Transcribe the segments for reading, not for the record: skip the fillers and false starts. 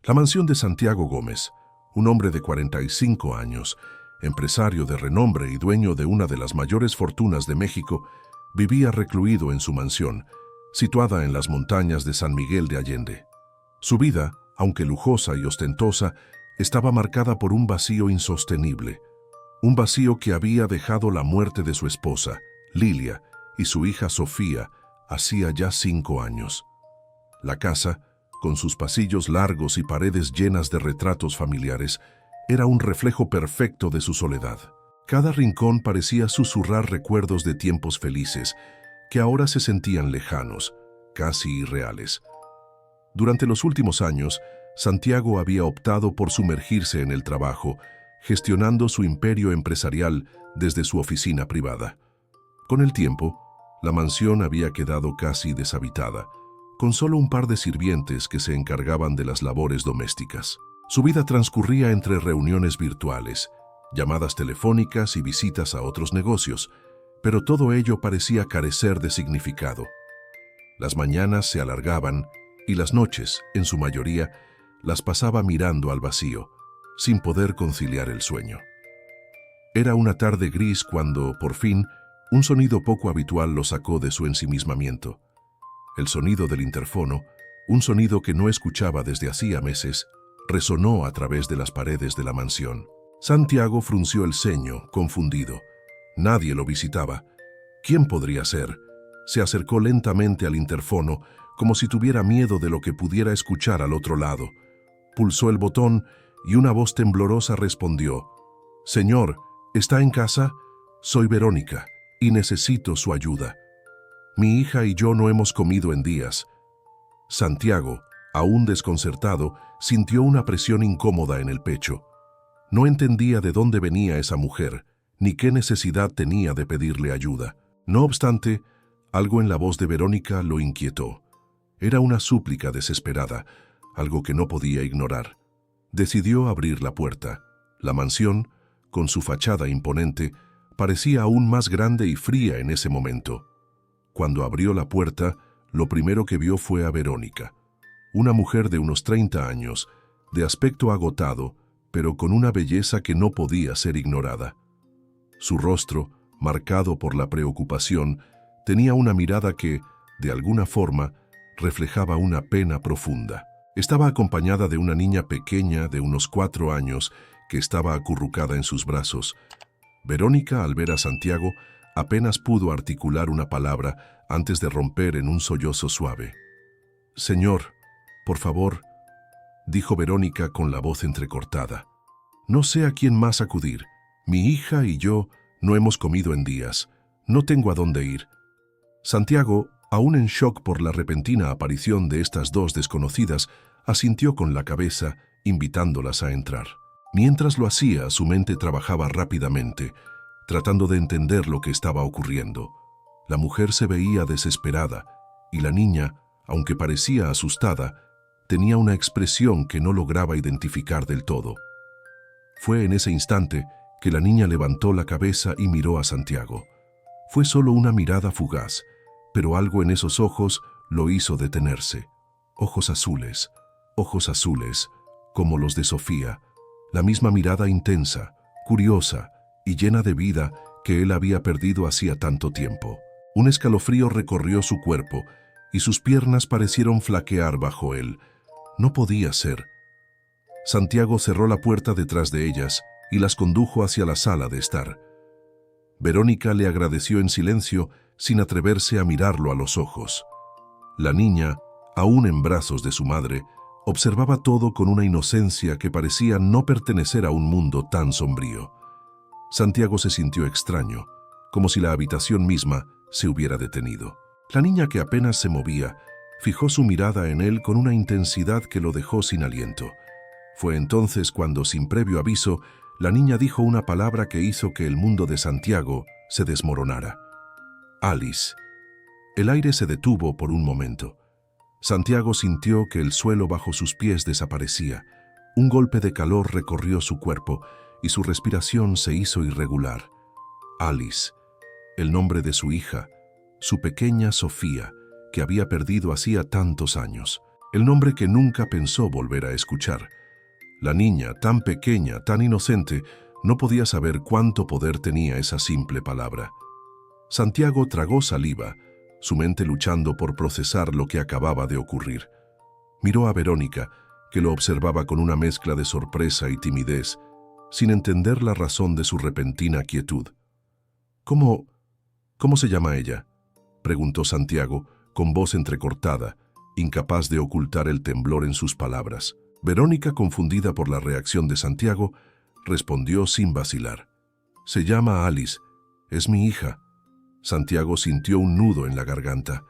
La mansión de Santiago Gómez, un hombre de 45 años, empresario de renombre y dueño de una de las mayores fortunas de México, vivía recluido en su mansión, situada en las montañas de San Miguel de Allende. Su vida, aunque lujosa y ostentosa, estaba marcada por un vacío insostenible, un vacío que había dejado la muerte de su esposa, Lilia, y su hija Sofía, hacía ya 5 años. La casa, con sus pasillos largos y paredes llenas de retratos familiares, era un reflejo perfecto de su soledad. Cada rincón parecía susurrar recuerdos de tiempos felices, que ahora se sentían lejanos, casi irreales. Durante los últimos años, Santiago había optado por sumergirse en el trabajo, gestionando su imperio empresarial desde su oficina privada. Con el tiempo, la mansión había quedado casi deshabitada, con solo un par de sirvientes que se encargaban de las labores domésticas. Su vida transcurría entre reuniones virtuales, llamadas telefónicas y visitas a otros negocios, pero todo ello parecía carecer de significado. Las mañanas se alargaban y las noches, en su mayoría, las pasaba mirando al vacío, sin poder conciliar el sueño. Era una tarde gris cuando, por fin, un sonido poco habitual lo sacó de su ensimismamiento. El sonido del interfono, un sonido que no escuchaba desde hacía meses, resonó a través de las paredes de la mansión. Santiago frunció el ceño, confundido. Nadie lo visitaba. ¿Quién podría ser? Se acercó lentamente al interfono, como si tuviera miedo de lo que pudiera escuchar al otro lado. Pulsó el botón y una voz temblorosa respondió: «Señor, ¿está en casa? Soy Verónica y necesito su ayuda. Mi hija y yo no hemos comido en días». Santiago, aún desconcertado, sintió una presión incómoda en el pecho. No entendía de dónde venía esa mujer, ni qué necesidad tenía de pedirle ayuda. No obstante, algo en la voz de Verónica lo inquietó. Era una súplica desesperada, algo que no podía ignorar. Decidió abrir la puerta. La mansión, con su fachada imponente, parecía aún más grande y fría en ese momento. Cuando abrió la puerta, lo primero que vio fue a Verónica, una mujer de unos 30 años, de aspecto agotado, pero con una belleza que no podía ser ignorada. Su rostro, marcado por la preocupación, tenía una mirada que, de alguna forma, reflejaba una pena profunda. Estaba acompañada de una niña pequeña de unos 4 años que estaba acurrucada en sus brazos. Verónica, al ver a Santiago, apenas pudo articular una palabra antes de romper en un sollozo suave. «Señor, por favor», dijo Verónica con la voz entrecortada. «No sé a quién más acudir. Mi hija y yo no hemos comido en días. No tengo a dónde ir». Santiago, aún en shock por la repentina aparición de estas dos desconocidas, asintió con la cabeza, invitándolas a entrar. Mientras lo hacía, su mente trabajaba rápidamente, tratando de entender lo que estaba ocurriendo. La mujer se veía desesperada, y la niña, aunque parecía asustada, tenía una expresión que no lograba identificar del todo. Fue en ese instante que la niña levantó la cabeza y miró a Santiago. Fue solo una mirada fugaz, pero algo en esos ojos lo hizo detenerse. Ojos azules, como los de Sofía, la misma mirada intensa, curiosa y llena de vida que él había perdido hacía tanto tiempo. Un escalofrío recorrió su cuerpo y sus piernas parecieron flaquear bajo él. No podía ser. Santiago cerró la puerta detrás de ellas y las condujo hacia la sala de estar. Verónica le agradeció en silencio, sin atreverse a mirarlo a los ojos. La niña, aún en brazos de su madre, observaba todo con una inocencia que parecía no pertenecer a un mundo tan sombrío. Santiago se sintió extraño, como si la habitación misma se hubiera detenido. La niña, que apenas se movía, fijó su mirada en él con una intensidad que lo dejó sin aliento. Fue entonces cuando, sin previo aviso, la niña dijo una palabra que hizo que el mundo de Santiago se desmoronara. «Alice». El aire se detuvo por un momento. Santiago sintió que el suelo bajo sus pies desaparecía. Un golpe de calor recorrió su cuerpo y su respiración se hizo irregular. Alice, el nombre de su hija, su pequeña Sofía, que había perdido hacía tantos años. el nombre que nunca pensó volver a escuchar. La niña, tan pequeña, tan inocente, no podía saber cuánto poder tenía esa simple palabra. Santiago tragó saliva, su mente luchando por procesar lo que acababa de ocurrir. Miró a Verónica, que lo observaba con una mezcla de sorpresa y timidez, sin entender la razón de su repentina quietud. ¿Cómo se llama ella?, preguntó Santiago, con voz entrecortada, incapaz de ocultar el temblor en sus palabras. Verónica, confundida por la reacción de Santiago, respondió sin vacilar. «Se llama Alice. Es mi hija». Santiago sintió un nudo en la garganta.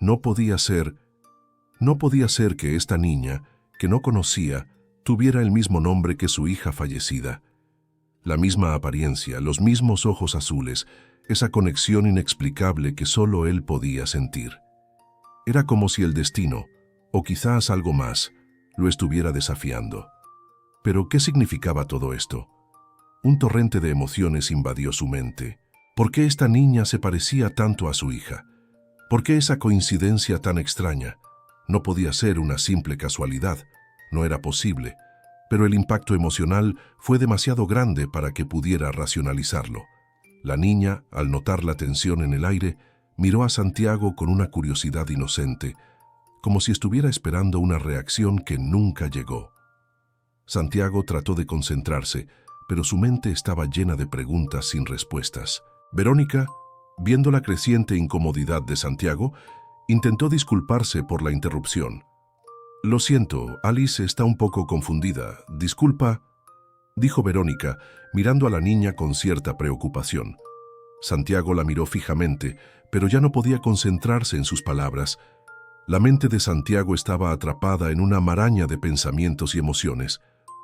No podía ser que esta niña, que no conocía, tuviera el mismo nombre que su hija fallecida. La misma apariencia, los mismos ojos azules, esa conexión inexplicable que solo él podía sentir. Era como si el destino, o quizás algo más, lo estuviera desafiando. Pero ¿qué significaba todo esto? Un torrente de emociones invadió su mente. ¿Por qué esta niña se parecía tanto a su hija? ¿Por qué esa coincidencia tan extraña? No podía ser una simple casualidad, no era posible, pero el impacto emocional fue demasiado grande para que pudiera racionalizarlo. La niña, al notar la tensión en el aire, miró a Santiago con una curiosidad inocente, como si estuviera esperando una reacción que nunca llegó. Santiago trató de concentrarse, pero su mente estaba llena de preguntas sin respuestas. Verónica, viendo la creciente incomodidad de Santiago, intentó disculparse por la interrupción. «Lo siento, Alice está un poco confundida. Disculpa», dijo Verónica, mirando a la niña con cierta preocupación. Santiago la miró fijamente, pero ya no podía concentrarse en sus palabras. La mente de Santiago estaba atrapada en una maraña de pensamientos y emociones.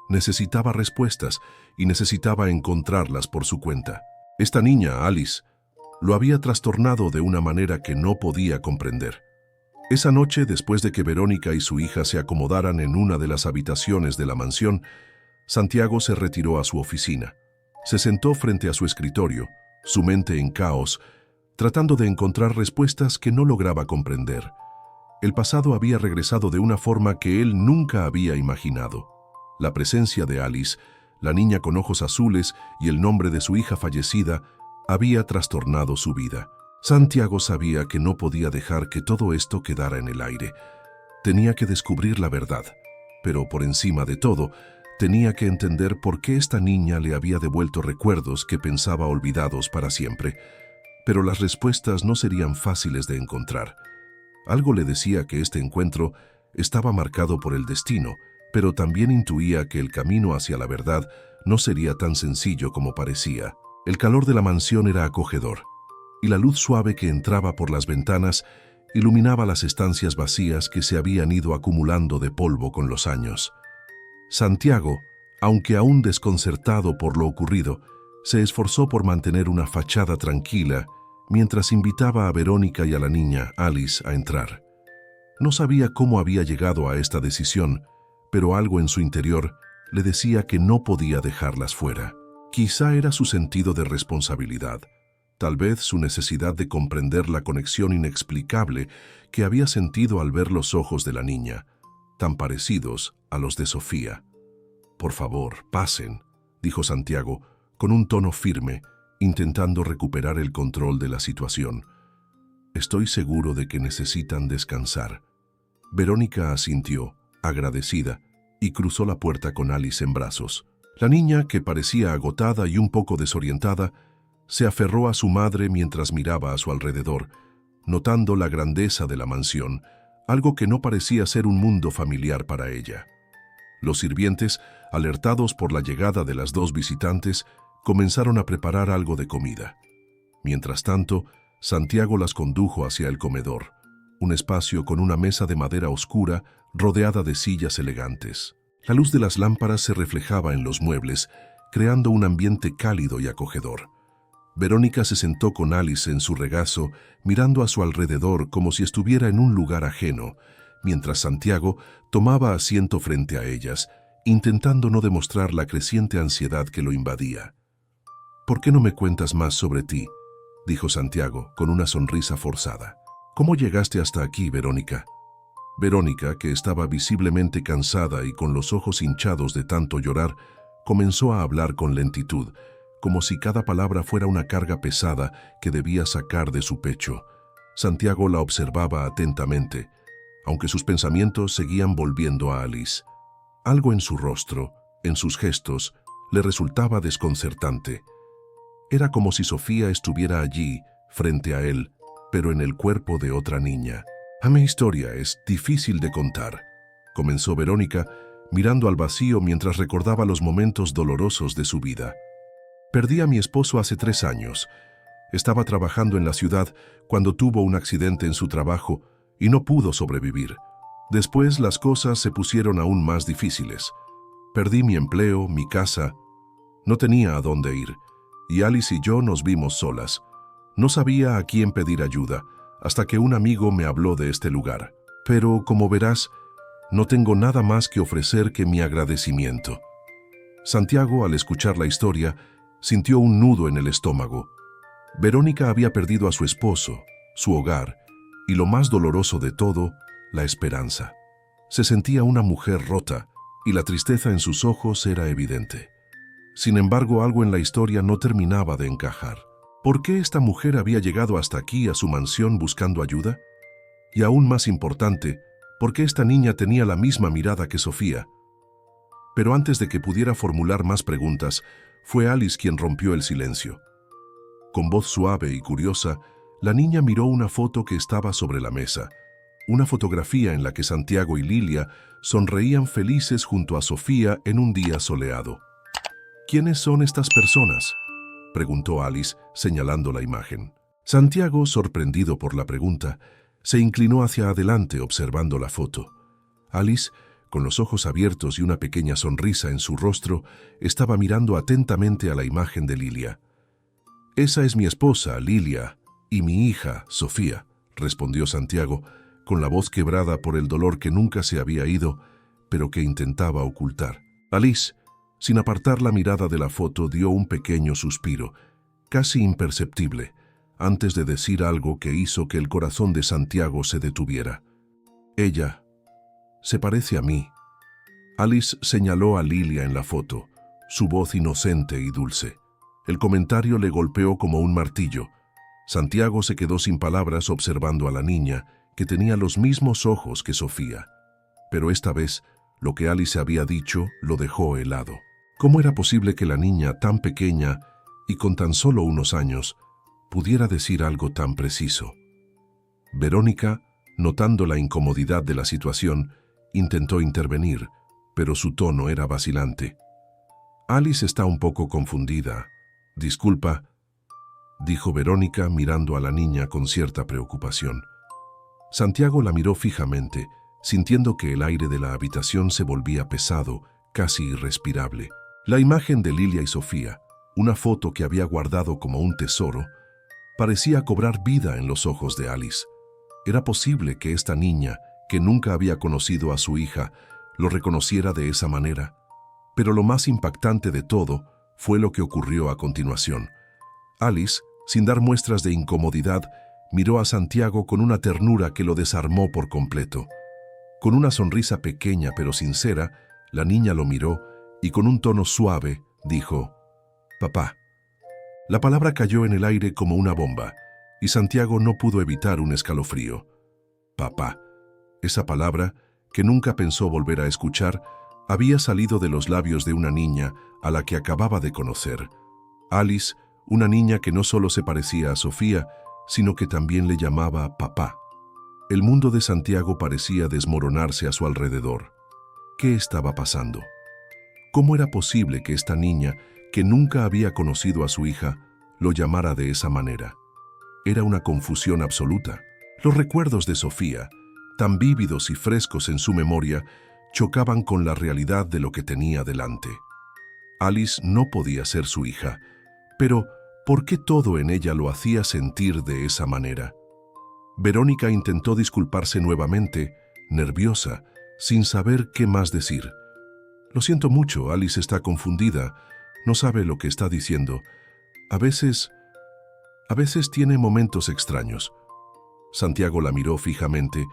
Necesitaba respuestas y necesitaba encontrarlas por su cuenta. Esta niña, Alice, lo había trastornado de una manera que no podía comprender. Esa noche, después de que Verónica y su hija se acomodaran en una de las habitaciones de la mansión, Santiago se retiró a su oficina. Se sentó frente a su escritorio, su mente en caos, tratando de encontrar respuestas que no lograba comprender. El pasado había regresado de una forma que él nunca había imaginado. La presencia de Alice, la niña con ojos azules y el nombre de su hija fallecida, había trastornado su vida. Santiago sabía que no podía dejar que todo esto quedara en el aire. Tenía que descubrir la verdad, pero por encima de todo, tenía que entender por qué esta niña le había devuelto recuerdos que pensaba olvidados para siempre. Pero las respuestas no serían fáciles de encontrar. Algo le decía que este encuentro estaba marcado por el destino, pero también intuía que el camino hacia la verdad no sería tan sencillo como parecía. El calor de la mansión era acogedor, y la luz suave que entraba por las ventanas iluminaba las estancias vacías que se habían ido acumulando de polvo con los años. Santiago, aunque aún desconcertado por lo ocurrido, se esforzó por mantener una fachada tranquila mientras invitaba a Verónica y a la niña, Alice, a entrar. No sabía cómo había llegado a esta decisión, pero algo en su interior le decía que no podía dejarlas fuera. Quizá era su sentido de responsabilidad, tal vez su necesidad de comprender la conexión inexplicable que había sentido al ver los ojos de la niña, tan parecidos a los de Sofía. «Por favor, pasen», dijo Santiago, con un tono firme, intentando recuperar el control de la situación. «Estoy seguro de que necesitan descansar». Verónica asintió, agradecida, y cruzó la puerta con Alice en brazos. La niña, que parecía agotada y un poco desorientada, se aferró a su madre mientras miraba a su alrededor, notando la grandeza de la mansión, algo que no parecía ser un mundo familiar para ella. Los sirvientes, alertados por la llegada de las dos visitantes, comenzaron a preparar algo de comida. Mientras tanto, Santiago las condujo hacia el comedor, un espacio con una mesa de madera oscura rodeada de sillas elegantes. La luz de las lámparas se reflejaba en los muebles, creando un ambiente cálido y acogedor. Verónica se sentó con Alice en su regazo, mirando a su alrededor como si estuviera en un lugar ajeno, mientras Santiago tomaba asiento frente a ellas, intentando no demostrar la creciente ansiedad que lo invadía. «¿Por qué no me cuentas más sobre ti?», dijo Santiago, con una sonrisa forzada. «¿Cómo llegaste hasta aquí, Verónica?». Verónica, que estaba visiblemente cansada y con los ojos hinchados de tanto llorar, comenzó a hablar con lentitud, como si cada palabra fuera una carga pesada que debía sacar de su pecho. Santiago la observaba atentamente, aunque sus pensamientos seguían volviendo a Alice. Algo en su rostro, en sus gestos, le resultaba desconcertante. Era como si Sofía estuviera allí, frente a él, pero en el cuerpo de otra niña. Mi historia es difícil de contar, comenzó Verónica, mirando al vacío mientras recordaba los momentos dolorosos de su vida. Perdí a mi esposo hace 3 años. Estaba trabajando en la ciudad cuando tuvo un accidente en su trabajo y no pudo sobrevivir. Después las cosas se pusieron aún más difíciles. Perdí mi empleo, mi casa. No tenía a dónde ir, y Alice y yo nos vimos solas. No sabía a quién pedir ayuda, hasta que un amigo me habló de este lugar. Pero, como verás, no tengo nada más que ofrecer que mi agradecimiento. Santiago, al escuchar la historia, sintió un nudo en el estómago. Verónica había perdido a su esposo, su hogar, y lo más doloroso de todo, la esperanza. Se sentía una mujer rota, y la tristeza en sus ojos era evidente. Sin embargo, algo en la historia no terminaba de encajar. ¿Por qué esta mujer había llegado hasta aquí a su mansión buscando ayuda? Y aún más importante, ¿por qué esta niña tenía la misma mirada que Sofía? Pero antes de que pudiera formular más preguntas, fue Alice quien rompió el silencio. Con voz suave y curiosa, la niña miró una foto que estaba sobre la mesa, una fotografía en la que Santiago y Lilia sonreían felices junto a Sofía en un día soleado. ¿Quiénes son estas personas?, preguntó Alice, señalando la imagen. Santiago, sorprendido por la pregunta, se inclinó hacia adelante observando la foto. Alice, con los ojos abiertos y una pequeña sonrisa en su rostro, estaba mirando atentamente a la imagen de Lilia. «Esa es mi esposa, Lilia, y mi hija, Sofía», respondió Santiago, con la voz quebrada por el dolor que nunca se había ido, pero que intentaba ocultar. Alice, sin apartar la mirada de la foto, dio un pequeño suspiro, casi imperceptible, antes de decir algo que hizo que el corazón de Santiago se detuviera. «Ella se parece a mí». Alice señaló a Lilia en la foto, su voz inocente y dulce. El comentario le golpeó como un martillo. Santiago se quedó sin palabras observando a la niña, que tenía los mismos ojos que Sofía. Pero esta vez, lo que Alice había dicho lo dejó helado. ¿Cómo era posible que la niña tan pequeña y con tan solo unos años pudiera decir algo tan preciso? Verónica, notando la incomodidad de la situación, intentó intervenir, pero su tono era vacilante. «Alice está un poco confundida. Disculpa», dijo Verónica mirando a la niña con cierta preocupación. Santiago la miró fijamente, sintiendo que el aire de la habitación se volvía pesado, casi irrespirable. La imagen de Lilia y Sofía, una foto que había guardado como un tesoro, parecía cobrar vida en los ojos de Alice. Era posible que esta niña, que nunca había conocido a su hija, lo reconociera de esa manera. Pero lo más impactante de todo fue lo que ocurrió a continuación. Alice, sin dar muestras de incomodidad, miró a Santiago con una ternura que lo desarmó por completo. Con una sonrisa pequeña pero sincera, la niña lo miró y con un tono suave dijo: «Papá». La palabra cayó en el aire como una bomba y Santiago no pudo evitar un escalofrío. Papá. Esa palabra, que nunca pensó volver a escuchar, había salido de los labios de una niña a la que acababa de conocer. Alice, una niña que no solo se parecía a Sofía, sino que también le llamaba papá. El mundo de Santiago parecía desmoronarse a su alrededor. ¿Qué estaba pasando? ¿Cómo era posible que esta niña, que nunca había conocido a su hija, lo llamara de esa manera? Era una confusión absoluta. Los recuerdos de Sofía, tan vívidos y frescos en su memoria, chocaban con la realidad de lo que tenía delante. Alice no podía ser su hija, pero ¿por qué todo en ella lo hacía sentir de esa manera? Verónica intentó disculparse nuevamente, nerviosa, sin saber qué más decir. «Lo siento mucho, Alice está confundida, no sabe lo que está diciendo. A veces tiene momentos extraños». Santiago la miró fijamente,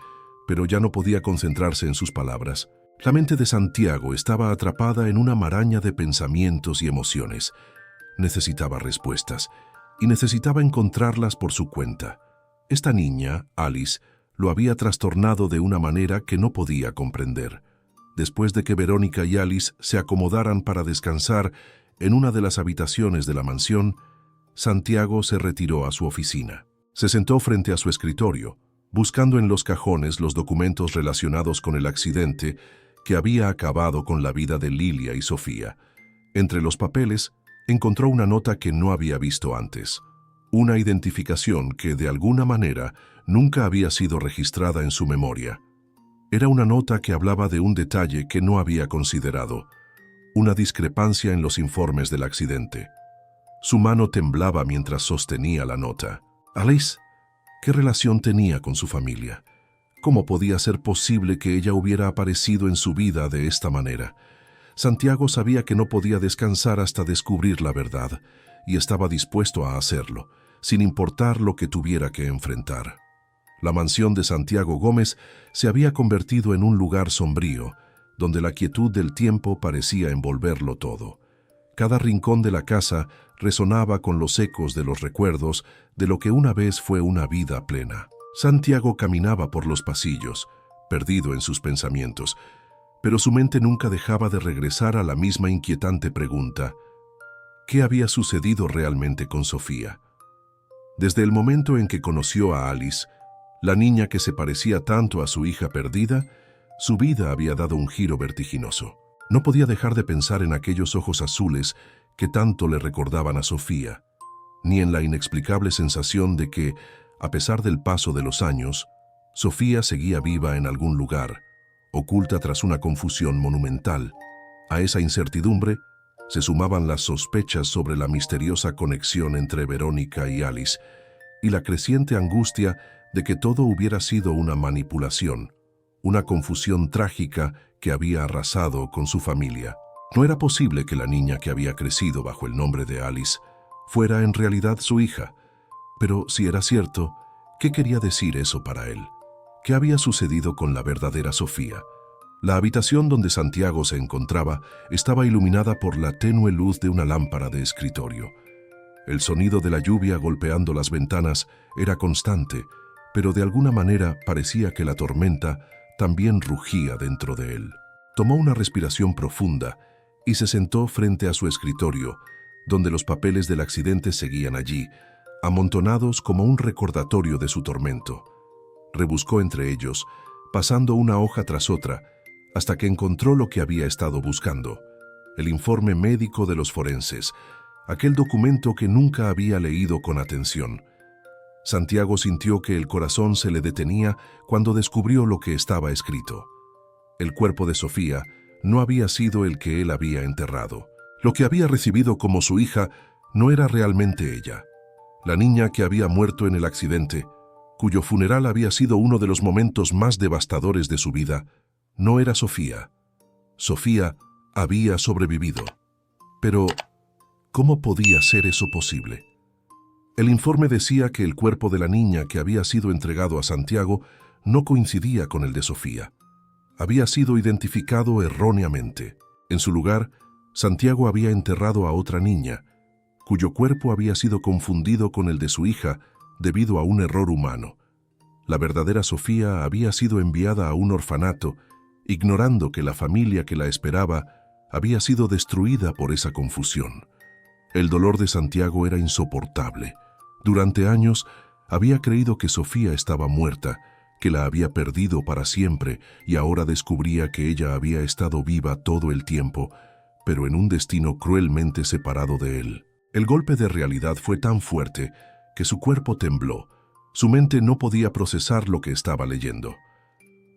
pero ya no podía concentrarse en sus palabras. La mente de Santiago estaba atrapada en una maraña de pensamientos y emociones. Necesitaba respuestas, y necesitaba encontrarlas por su cuenta. Esta niña, Alice, lo había trastornado de una manera que no podía comprender. Después de que Verónica y Alice se acomodaran para descansar en una de las habitaciones de la mansión, Santiago se retiró a su oficina. Se sentó frente a su escritorio, buscando en los cajones los documentos relacionados con el accidente que había acabado con la vida de Lilia y Sofía. Entre los papeles, encontró una nota que no había visto antes. Una identificación que, de alguna manera, nunca había sido registrada en su memoria. Era una nota que hablaba de un detalle que no había considerado, una discrepancia en los informes del accidente. Su mano temblaba mientras sostenía la nota. Alice, ¿qué relación tenía con su familia? ¿Cómo podía ser posible que ella hubiera aparecido en su vida de esta manera? Santiago sabía que no podía descansar hasta descubrir la verdad, y estaba dispuesto a hacerlo, sin importar lo que tuviera que enfrentar. La mansión de Santiago Gómez se había convertido en un lugar sombrío, donde la quietud del tiempo parecía envolverlo todo. Cada rincón de la casa resonaba con los ecos de los recuerdos de lo que una vez fue una vida plena. Santiago caminaba por los pasillos, perdido en sus pensamientos, pero su mente nunca dejaba de regresar a la misma inquietante pregunta: ¿qué había sucedido realmente con Sofía? Desde el momento en que conoció a Alice, la niña que se parecía tanto a su hija perdida, su vida había dado un giro vertiginoso. No podía dejar de pensar en aquellos ojos azules que tanto le recordaban a Sofía, ni en la inexplicable sensación de que, a pesar del paso de los años, Sofía seguía viva en algún lugar, oculta tras una confusión monumental. A esa incertidumbre se sumaban las sospechas sobre la misteriosa conexión entre Verónica y Alice, y la creciente angustia de que todo hubiera sido una manipulación, una confusión trágica que había arrasado con su familia. No era posible que la niña que había crecido bajo el nombre de Alice fuera en realidad su hija. Pero si era cierto, ¿qué quería decir eso para él? ¿Qué había sucedido con la verdadera Sofía? La habitación donde Santiago se encontraba estaba iluminada por la tenue luz de una lámpara de escritorio. El sonido de la lluvia golpeando las ventanas era constante, pero de alguna manera parecía que la tormenta también rugía dentro de él. Tomó una respiración profunda y se sentó frente a su escritorio, donde los papeles del accidente seguían allí, amontonados como un recordatorio de su tormento. Rebuscó entre ellos, pasando una hoja tras otra, hasta que encontró lo que había estado buscando: el informe médico de los forenses, aquel documento que nunca había leído con atención. Santiago sintió que el corazón se le detenía cuando descubrió lo que estaba escrito. El cuerpo de Sofía no había sido el que él había enterrado. Lo que había recibido como su hija no era realmente ella. La niña que había muerto en el accidente, cuyo funeral había sido uno de los momentos más devastadores de su vida, no era Sofía. Sofía había sobrevivido. Pero, ¿cómo podía ser eso posible? El informe decía que el cuerpo de la niña que había sido entregado a Santiago no coincidía con el de Sofía. Había sido identificado erróneamente. En su lugar, Santiago había enterrado a otra niña, cuyo cuerpo había sido confundido con el de su hija debido a un error humano. La verdadera Sofía había sido enviada a un orfanato, ignorando que la familia que la esperaba había sido destruida por esa confusión. El dolor de Santiago era insoportable. Durante años había creído que Sofía estaba muerta, que la había perdido para siempre, y ahora descubría que ella había estado viva todo el tiempo, pero en un destino cruelmente separado de él. El golpe de realidad fue tan fuerte que su cuerpo tembló. Su mente no podía procesar lo que estaba leyendo.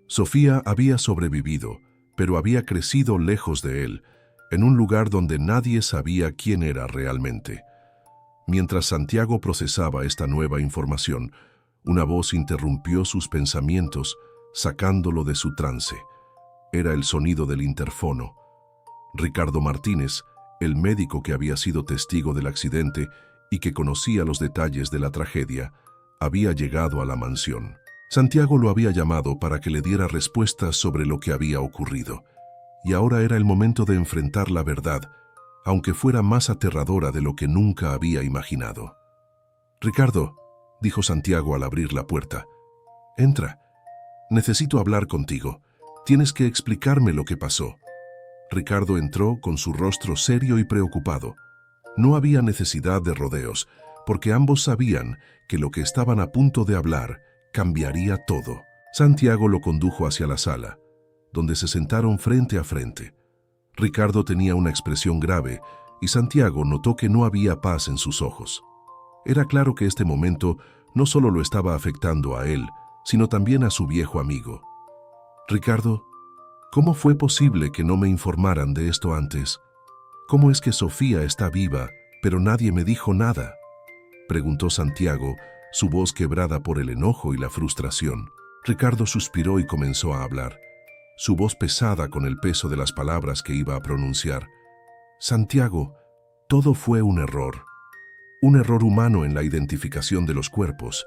Sofía había sobrevivido, pero había crecido lejos de él, en un lugar donde nadie sabía quién era realmente. Mientras Santiago procesaba esta nueva información, una voz interrumpió sus pensamientos, sacándolo de su trance. Era el sonido del interfono. Ricardo Martínez, el médico que había sido testigo del accidente y que conocía los detalles de la tragedia, había llegado a la mansión. Santiago lo había llamado para que le diera respuestas sobre lo que había ocurrido, y ahora era el momento de enfrentar la verdad, aunque fuera más aterradora de lo que nunca había imaginado. «Ricardo», dijo Santiago al abrir la puerta, «entra. Necesito hablar contigo. Tienes que explicarme lo que pasó». Ricardo entró con su rostro serio y preocupado. No había necesidad de rodeos, porque ambos sabían que lo que estaban a punto de hablar cambiaría todo. Santiago lo condujo hacia la sala, donde se sentaron frente a frente. Ricardo tenía una expresión grave y Santiago notó que no había paz en sus ojos. Era claro que este momento no solo lo estaba afectando a él, sino también a su viejo amigo. «Ricardo, ¿cómo fue posible que no me informaran de esto antes? ¿Cómo es que Sofía está viva, pero nadie me dijo nada?», preguntó Santiago, su voz quebrada por el enojo y la frustración. Ricardo suspiró y comenzó a hablar, su voz pesada con el peso de las palabras que iba a pronunciar. «Santiago, todo fue un error humano en la identificación de los cuerpos.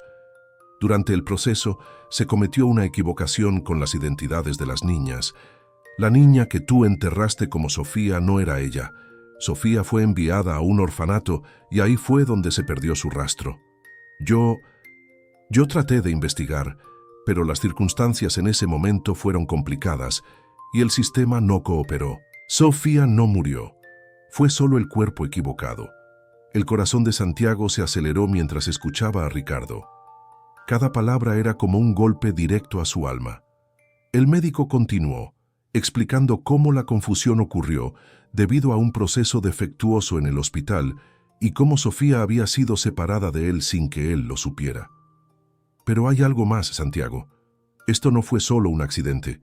Durante el proceso se cometió una equivocación con las identidades de las niñas. La niña que tú enterraste como Sofía no era ella. Sofía fue enviada a un orfanato y ahí fue donde se perdió su rastro. Yo traté de investigar, pero las circunstancias en ese momento fueron complicadas y el sistema no cooperó. Sofía no murió. Fue solo el cuerpo equivocado». El corazón de Santiago se aceleró mientras escuchaba a Ricardo. Cada palabra era como un golpe directo a su alma. El médico continuó, explicando cómo la confusión ocurrió debido a un proceso defectuoso en el hospital y cómo Sofía había sido separada de él sin que él lo supiera. «Pero hay algo más, Santiago. Esto no fue solo un accidente.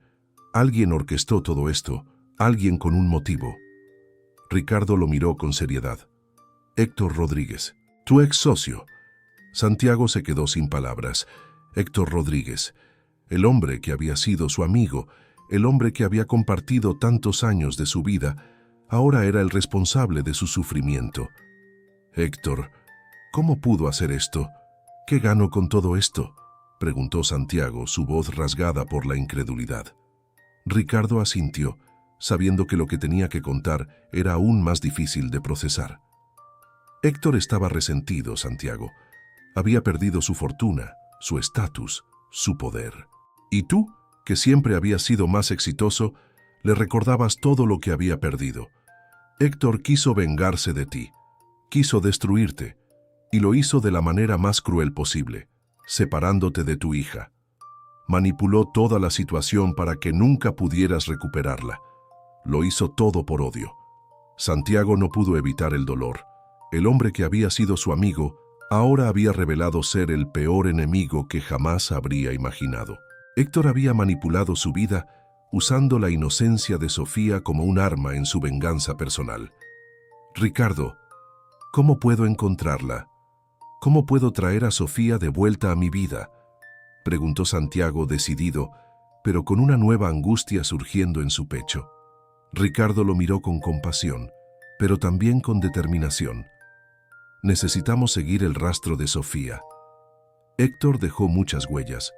Alguien orquestó todo esto, alguien con un motivo». Ricardo lo miró con seriedad. «Héctor Rodríguez, tu ex socio». Santiago se quedó sin palabras. Héctor Rodríguez, el hombre que había sido su amigo, el hombre que había compartido tantos años de su vida, ahora era el responsable de su sufrimiento. «Héctor, ¿cómo pudo hacer esto? ¿Qué gano con todo esto?», preguntó Santiago, su voz rasgada por la incredulidad. Ricardo asintió, sabiendo que lo que tenía que contar era aún más difícil de procesar. Héctor estaba resentido, Santiago. Había perdido su fortuna, su estatus, su poder. Y tú, que siempre habías sido más exitoso, le recordabas todo lo que había perdido. Héctor quiso vengarse de ti, quiso destruirte, y lo hizo de la manera más cruel posible, separándote de tu hija. Manipuló toda la situación para que nunca pudieras recuperarla. Lo hizo todo por odio. Santiago no pudo evitar el dolor. El hombre que había sido su amigo ahora había revelado ser el peor enemigo que jamás habría imaginado. Héctor había manipulado su vida usando la inocencia de Sofía como un arma en su venganza personal. «Ricardo, ¿cómo puedo encontrarla? ¿Cómo puedo traer a Sofía de vuelta a mi vida?», preguntó Santiago decidido, pero con una nueva angustia surgiendo en su pecho. Ricardo lo miró con compasión, pero también con determinación. «Necesitamos seguir el rastro de Sofía». Héctor dejó muchas huellas,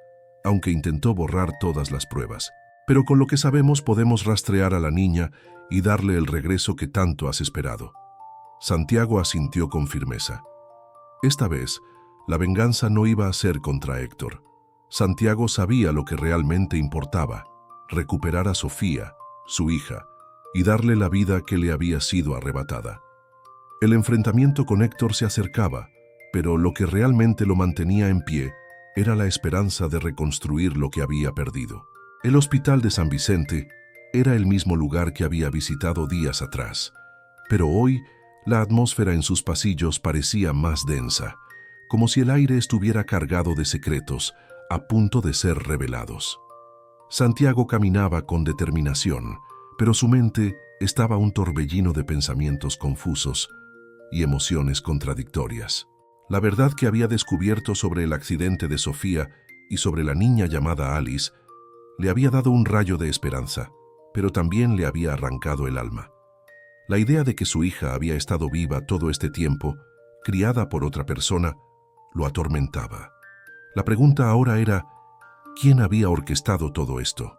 aunque intentó borrar todas las pruebas. Pero con lo que sabemos podemos rastrear a la niña y darle el regreso que tanto has esperado. Santiago asintió con firmeza. Esta vez, la venganza no iba a ser contra Héctor. Santiago sabía lo que realmente importaba: recuperar a Sofía, su hija, y darle la vida que le había sido arrebatada. El enfrentamiento con Héctor se acercaba, pero lo que realmente lo mantenía en pie era la esperanza de reconstruir lo que había perdido. El hospital de San Vicente era el mismo lugar que había visitado días atrás, pero hoy la atmósfera en sus pasillos parecía más densa, como si el aire estuviera cargado de secretos a punto de ser revelados. Santiago caminaba con determinación, pero su mente estaba un torbellino de pensamientos confusos y emociones contradictorias. La verdad que había descubierto sobre el accidente de Sofía y sobre la niña llamada Alice le había dado un rayo de esperanza, pero también le había arrancado el alma. La idea de que su hija había estado viva todo este tiempo, criada por otra persona, lo atormentaba. La pregunta ahora era, ¿Quién había orquestado todo esto?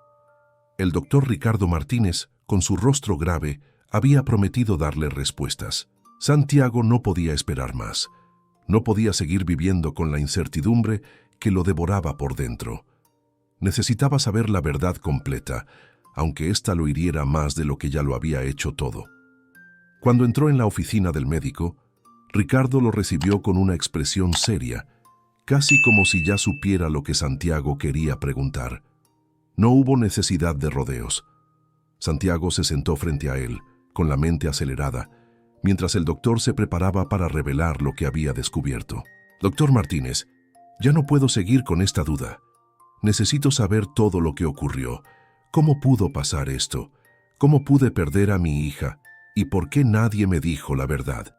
El doctor Ricardo Martínez, con su rostro grave, había prometido darle respuestas. Santiago no podía esperar más. No podía seguir viviendo con la incertidumbre que lo devoraba por dentro. Necesitaba saber la verdad completa, aunque ésta lo hiriera más de lo que ya lo había hecho todo. Cuando entró en la oficina del médico, Ricardo lo recibió con una expresión seria, casi como si ya supiera lo que Santiago quería preguntar. No hubo necesidad de rodeos. Santiago se sentó frente a él, con la mente acelerada, mientras el doctor se preparaba para revelar lo que había descubierto. Doctor Martínez, ya no puedo seguir con esta duda. Necesito saber todo lo que ocurrió. ¿Cómo pudo pasar esto? ¿Cómo pude perder a mi hija? ¿Y por qué nadie me dijo la verdad?,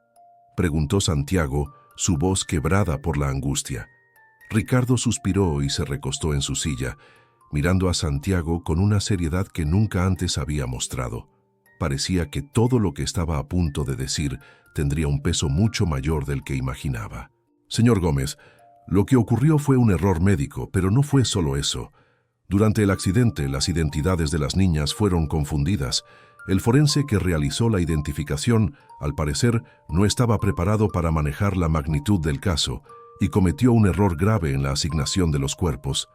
preguntó Santiago, su voz quebrada por la angustia. Ricardo suspiró y se recostó en su silla, mirando a Santiago con una seriedad que nunca antes había mostrado. Parecía que todo lo que estaba a punto de decir tendría un peso mucho mayor del que imaginaba. Señor Gómez, lo que ocurrió fue un error médico, pero no fue solo eso. Durante el accidente, las identidades de las niñas fueron confundidas. El forense que realizó la identificación, al parecer, no estaba preparado para manejar la magnitud del caso y cometió un error grave en la asignación de los cuerpos.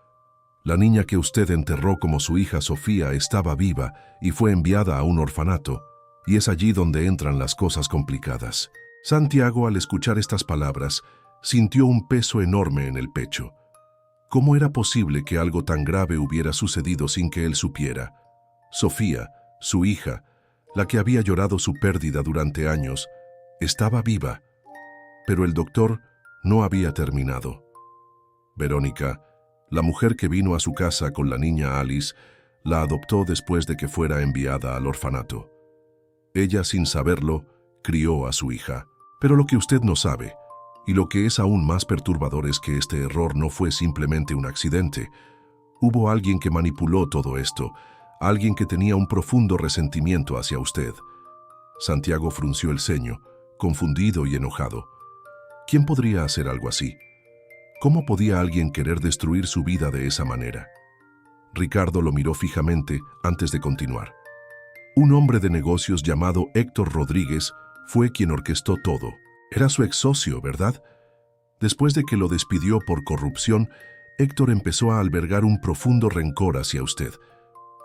La niña que usted enterró como su hija Sofía estaba viva y fue enviada a un orfanato, y es allí donde entran las cosas complicadas. Santiago, al escuchar estas palabras, sintió un peso enorme en el pecho. ¿Cómo era posible que algo tan grave hubiera sucedido sin que él supiera? Sofía, su hija, la que había llorado su pérdida durante años, estaba viva, pero el doctor no había terminado. Verónica, la mujer que vino a su casa con la niña Alice, la adoptó después de que fuera enviada al orfanato. Ella, sin saberlo, crió a su hija. Pero lo que usted no sabe, y lo que es aún más perturbador, es que este error no fue simplemente un accidente. Hubo alguien que manipuló todo esto, alguien que tenía un profundo resentimiento hacia usted. Santiago frunció el ceño, confundido y enojado. ¿Quién podría hacer algo así? ¿Cómo podía alguien querer destruir su vida de esa manera? Ricardo lo miró fijamente antes de continuar. Un hombre de negocios llamado Héctor Rodríguez fue quien orquestó todo. Era su ex socio, ¿verdad? Después de que lo despidió por corrupción, Héctor empezó a albergar un profundo rencor hacia usted.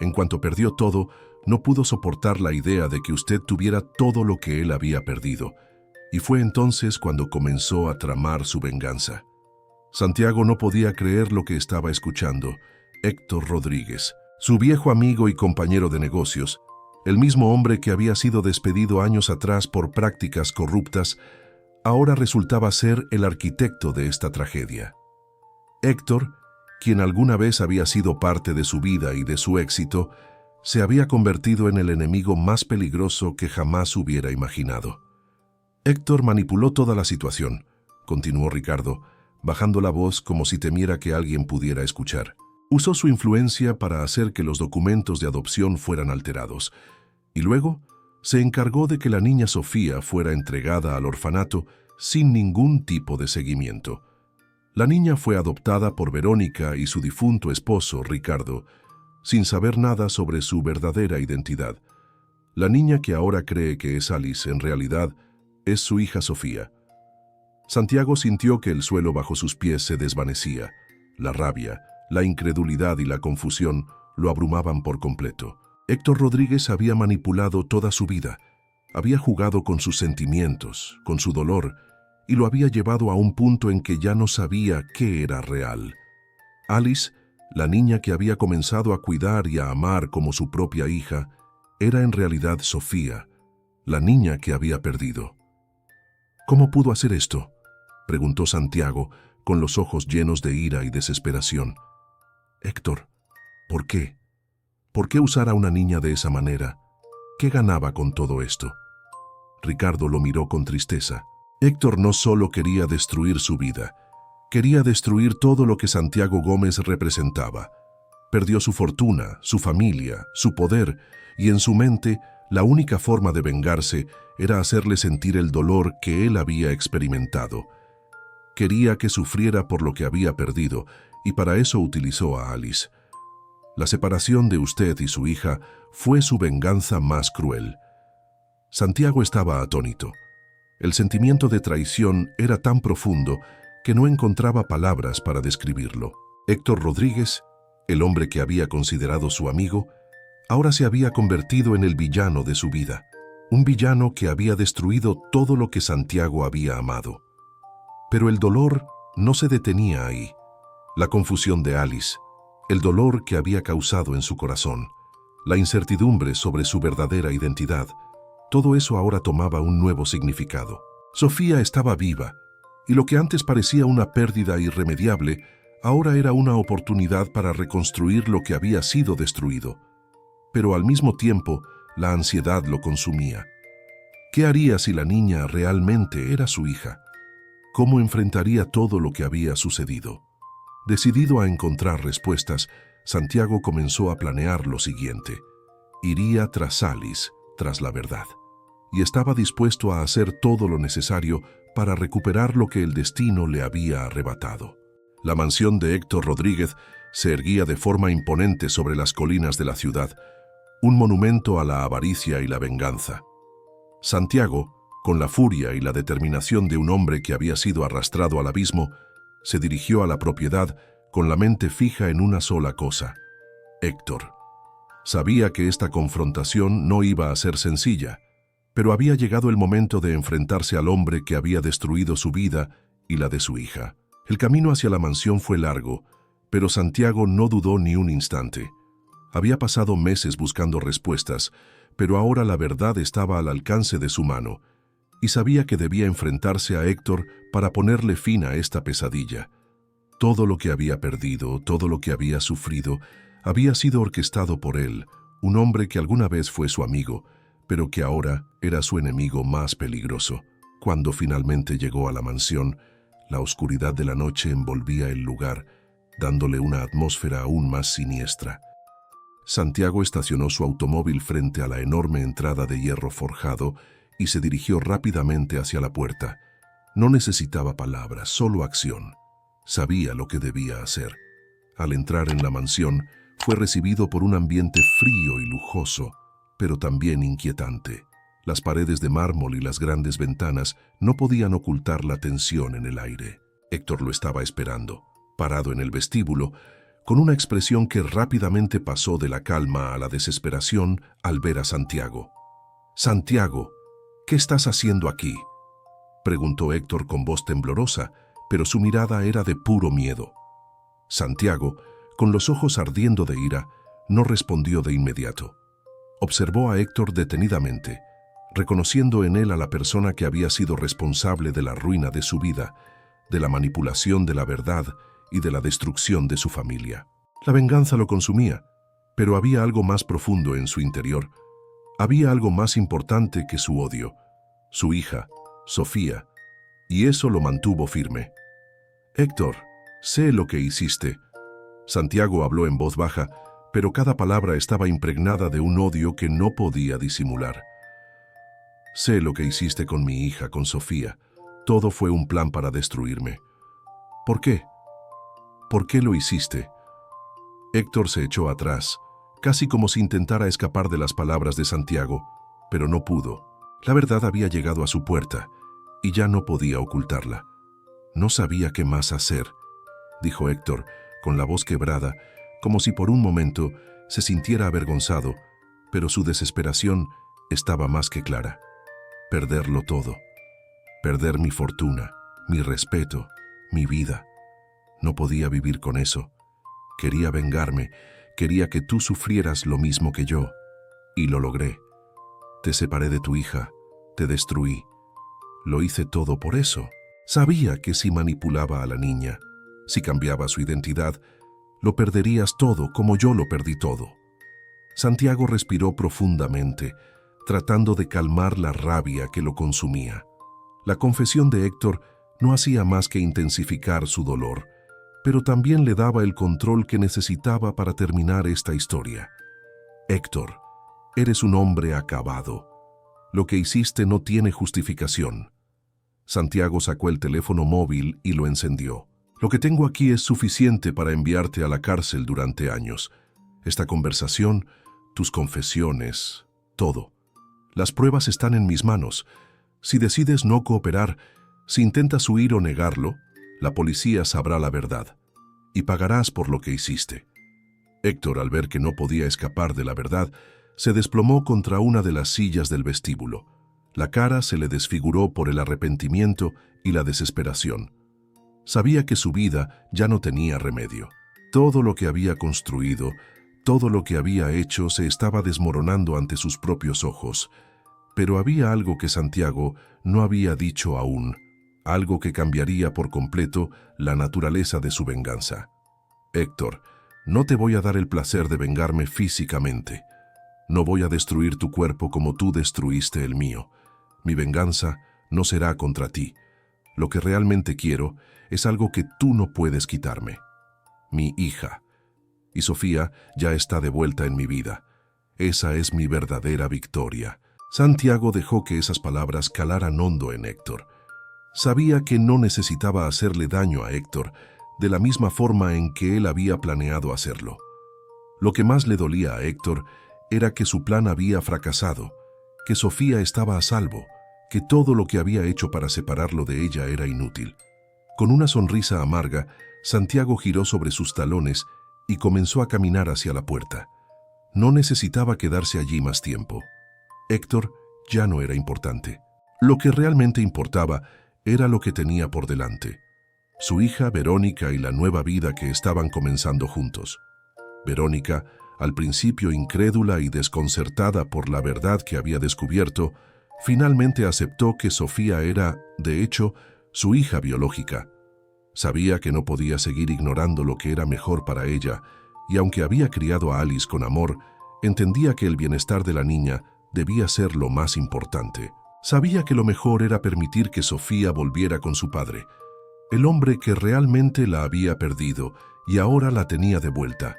En cuanto perdió todo, no pudo soportar la idea de que usted tuviera todo lo que él había perdido, y fue entonces cuando comenzó a tramar su venganza. Santiago no podía creer lo que estaba escuchando. Héctor Rodríguez, su viejo amigo y compañero de negocios, el mismo hombre que había sido despedido años atrás por prácticas corruptas, ahora resultaba ser el arquitecto de esta tragedia. Héctor, quien alguna vez había sido parte de su vida y de su éxito, se había convertido en el enemigo más peligroso que jamás hubiera imaginado. Héctor manipuló toda la situación, continuó Ricardo, bajando la voz como si temiera que alguien pudiera escuchar. Usó su influencia para hacer que los documentos de adopción fueran alterados, y luego se encargó de que la niña Sofía fuera entregada al orfanato sin ningún tipo de seguimiento. La niña fue adoptada por Verónica y su difunto esposo, Ricardo, sin saber nada sobre su verdadera identidad. La niña que ahora cree que es Alice, en realidad, es su hija Sofía. Santiago sintió que el suelo bajo sus pies se desvanecía. La rabia, la incredulidad y la confusión lo abrumaban por completo. Héctor Rodríguez había manipulado toda su vida, había jugado con sus sentimientos, con su dolor, y lo había llevado a un punto en que ya no sabía qué era real. Alice, la niña que había comenzado a cuidar y a amar como su propia hija, era en realidad Sofía, la niña que había perdido. ¿Cómo pudo hacer esto?, preguntó Santiago, con los ojos llenos de ira y desesperación. Héctor, ¿por qué? ¿Por qué usar a una niña de esa manera? ¿Qué ganaba con todo esto? Ricardo lo miró con tristeza. Héctor no solo quería destruir su vida, quería destruir todo lo que Santiago Gómez representaba. Perdió su fortuna, su familia, su poder, y en su mente, la única forma de vengarse era hacerle sentir el dolor que él había experimentado. Quería que sufriera por lo que había perdido y para eso utilizó a Alice. La separación de usted y su hija fue su venganza más cruel. Santiago estaba atónito. El sentimiento de traición era tan profundo que no encontraba palabras para describirlo. Héctor Rodríguez, el hombre que había considerado su amigo, ahora se había convertido en el villano de su vida. Un villano que había destruido todo lo que Santiago había amado. Pero el dolor no se detenía ahí. La confusión de Alice, el dolor que había causado en su corazón, la incertidumbre sobre su verdadera identidad, todo eso ahora tomaba un nuevo significado. Sofía estaba viva, y lo que antes parecía una pérdida irremediable, ahora era una oportunidad para reconstruir lo que había sido destruido. Pero al mismo tiempo, la ansiedad lo consumía. ¿Qué haría si la niña realmente era su hija? ¿Cómo enfrentaría todo lo que había sucedido? Decidido a encontrar respuestas, Santiago comenzó a planear lo siguiente. Iría tras Alice, tras la verdad. Y estaba dispuesto a hacer todo lo necesario para recuperar lo que el destino le había arrebatado. La mansión de Héctor Rodríguez se erguía de forma imponente sobre las colinas de la ciudad, un monumento a la avaricia y la venganza. Santiago, con la furia y la determinación de un hombre que había sido arrastrado al abismo, se dirigió a la propiedad con la mente fija en una sola cosa: Héctor. Sabía que esta confrontación no iba a ser sencilla, pero había llegado el momento de enfrentarse al hombre que había destruido su vida y la de su hija. El camino hacia la mansión fue largo, pero Santiago no dudó ni un instante. Había pasado meses buscando respuestas, pero ahora la verdad estaba al alcance de su mano, y sabía que debía enfrentarse a Héctor para ponerle fin a esta pesadilla. Todo lo que había perdido, todo lo que había sufrido, había sido orquestado por él, un hombre que alguna vez fue su amigo, pero que ahora era su enemigo más peligroso. Cuando finalmente llegó a la mansión, la oscuridad de la noche envolvía el lugar, dándole una atmósfera aún más siniestra. Santiago estacionó su automóvil frente a la enorme entrada de hierro forjado y se dirigió rápidamente hacia la puerta. No necesitaba palabras, solo acción. Sabía lo que debía hacer. Al entrar en la mansión, fue recibido por un ambiente frío y lujoso, pero también inquietante. Las paredes de mármol y las grandes ventanas no podían ocultar la tensión en el aire. Héctor lo estaba esperando, parado en el vestíbulo, con una expresión que rápidamente pasó de la calma a la desesperación al ver a Santiago. «Santiago, ¿qué estás haciendo aquí?», preguntó Héctor con voz temblorosa, pero su mirada era de puro miedo. Santiago, con los ojos ardiendo de ira, no respondió de inmediato. Observó a Héctor detenidamente, reconociendo en él a la persona que había sido responsable de la ruina de su vida, de la manipulación de la verdad y de la destrucción de su familia. La venganza lo consumía, pero había algo más profundo en su interior. Había algo más importante que su odio: su hija, Sofía, y eso lo mantuvo firme. «Héctor, sé lo que hiciste». Santiago habló en voz baja, pero cada palabra estaba impregnada de un odio que no podía disimular. «Sé lo que hiciste con mi hija, con Sofía. Todo fue un plan para destruirme». «¿Por qué? ¿Por qué lo hiciste?». Héctor se echó atrás, casi como si intentara escapar de las palabras de Santiago, pero no pudo. La verdad había llegado a su puerta, y ya no podía ocultarla. «No sabía qué más hacer», dijo Héctor, con la voz quebrada, como si por un momento se sintiera avergonzado, pero su desesperación estaba más que clara. Perderlo todo. Perder mi fortuna, mi respeto, mi vida. No podía vivir con eso. Quería vengarme, quería que tú sufrieras lo mismo que yo, y lo logré. Te separé de tu hija, te destruí. Lo hice todo por eso. Sabía que si manipulaba a la niña, si cambiaba su identidad, lo perderías todo como yo lo perdí todo. Santiago respiró profundamente, tratando de calmar la rabia que lo consumía. La confesión de Héctor no hacía más que intensificar su dolor, pero también le daba el control que necesitaba para terminar esta historia. «Héctor, eres un hombre acabado. Lo que hiciste no tiene justificación». Santiago sacó el teléfono móvil y lo encendió. Lo que tengo aquí es suficiente para enviarte a la cárcel durante años. Esta conversación, tus confesiones, todo. Las pruebas están en mis manos. Si decides no cooperar, si intentas huir o negarlo, la policía sabrá la verdad y pagarás por lo que hiciste. Héctor, al ver que no podía escapar de la verdad, se desplomó contra una de las sillas del vestíbulo. La cara se le desfiguró por el arrepentimiento y la desesperación. Sabía que su vida ya no tenía remedio. Todo lo que había construido, todo lo que había hecho se estaba desmoronando ante sus propios ojos. Pero había algo que Santiago no había dicho aún, algo que cambiaría por completo la naturaleza de su venganza. Héctor, no te voy a dar el placer de vengarme físicamente. No voy a destruir tu cuerpo como tú destruiste el mío. Mi venganza no será contra ti. Lo que realmente quiero es algo que tú no puedes quitarme. Mi hija. Y Sofía ya está de vuelta en mi vida. Esa es mi verdadera victoria. Santiago dejó que esas palabras calaran hondo en Héctor. Sabía que no necesitaba hacerle daño a Héctor de la misma forma en que él había planeado hacerlo. Lo que más le dolía a Héctor era que su plan había fracasado, que Sofía estaba a salvo, que todo lo que había hecho para separarlo de ella era inútil. Con una sonrisa amarga, Santiago giró sobre sus talones y comenzó a caminar hacia la puerta. No necesitaba quedarse allí más tiempo. Héctor ya no era importante. Lo que realmente importaba era lo que tenía por delante. Su hija Verónica y la nueva vida que estaban comenzando juntos. Verónica, al principio incrédula y desconcertada por la verdad que había descubierto, finalmente aceptó que Sofía era, de hecho, su hija biológica. Sabía que no podía seguir ignorando lo que era mejor para ella, y aunque había criado a Alice con amor, entendía que el bienestar de la niña debía ser lo más importante. Sabía que lo mejor era permitir que Sofía volviera con su padre, el hombre que realmente la había perdido y ahora la tenía de vuelta.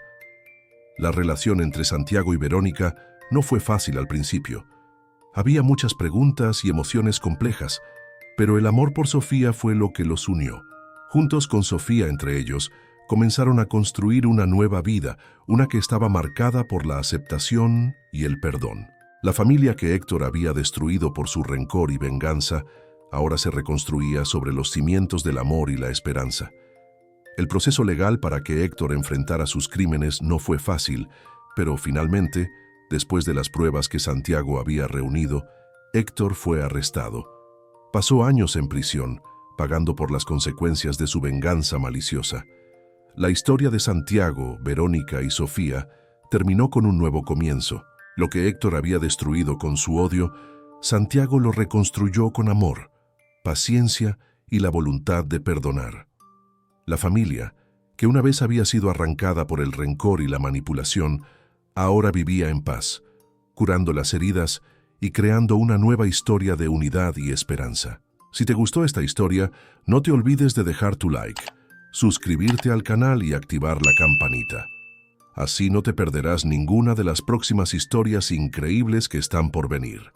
La relación entre Santiago y Verónica no fue fácil al principio. Había muchas preguntas y emociones complejas, pero el amor por Sofía fue lo que los unió. Juntos con Sofía entre ellos, comenzaron a construir una nueva vida, una que estaba marcada por la aceptación y el perdón. La familia que Héctor había destruido por su rencor y venganza, ahora se reconstruía sobre los cimientos del amor y la esperanza. El proceso legal para que Héctor enfrentara sus crímenes no fue fácil, pero finalmente, después de las pruebas que Santiago había reunido, Héctor fue arrestado. Pasó años en prisión, pagando por las consecuencias de su venganza maliciosa. La historia de Santiago, Verónica y Sofía terminó con un nuevo comienzo. Lo que Héctor había destruido con su odio, Santiago lo reconstruyó con amor, paciencia y la voluntad de perdonar. La familia, que una vez había sido arrancada por el rencor y la manipulación, ahora vivía en paz, curando las heridas y creando una nueva historia de unidad y esperanza. Si te gustó esta historia, no te olvides de dejar tu like, suscribirte al canal y activar la campanita. Así no te perderás ninguna de las próximas historias increíbles que están por venir.